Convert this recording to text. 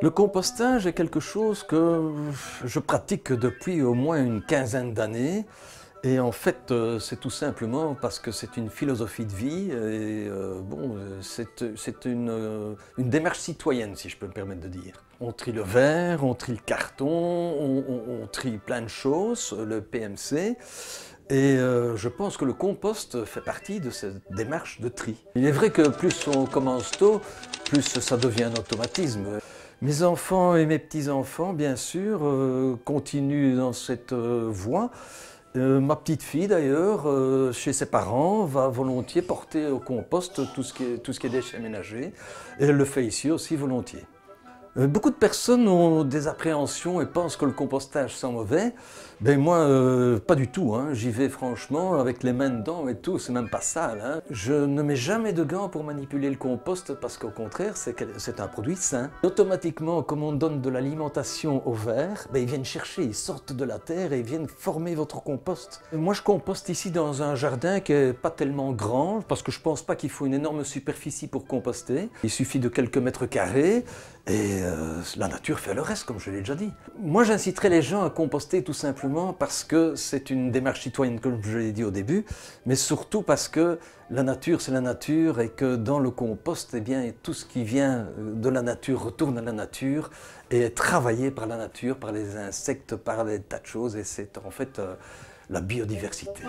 Le compostage est quelque chose que je pratique depuis au moins une quinzaine d'années. Et en fait, c'est tout simplement parce que c'est une philosophie de vie et c'est une démarche citoyenne, si je peux me permettre de dire. On trie le verre, on trie le carton, on trie plein de choses, le PMC. Et je pense que le compost fait partie de cette démarche de tri. Il est vrai que plus on commence tôt, plus ça devient un automatisme. Mes enfants et mes petits-enfants, bien sûr, continuent dans cette voie. Ma petite fille d'ailleurs, chez ses parents, va volontiers porter au compost tout ce qui est déchets ménagers et elle le fait ici aussi volontiers. Beaucoup de personnes ont des appréhensions et pensent que le compostage sent mauvais. Ben moi, pas du tout, hein. J'y vais franchement avec les mains dedans et tout, c'est même pas sale, hein. Je ne mets jamais de gants pour manipuler le compost parce qu'au contraire, c'est un produit sain. Automatiquement, comme on donne de l'alimentation aux vers, ben ils viennent chercher, ils sortent de la terre et ils viennent former votre compost. Moi, je composte ici dans un jardin qui est pas tellement grand parce que je pense pas qu'il faut une énorme superficie pour composter. Il suffit de quelques mètres carrés et la nature fait le reste, comme je l'ai déjà dit. Moi, j'inciterais les gens à composter tout simplement parce que c'est une démarche citoyenne, comme je l'ai dit au début, mais surtout parce que la nature, c'est la nature et que dans le compost, eh bien, tout ce qui vient de la nature retourne à la nature et est travaillé par la nature, par les insectes, par des tas de choses et c'est en fait la biodiversité.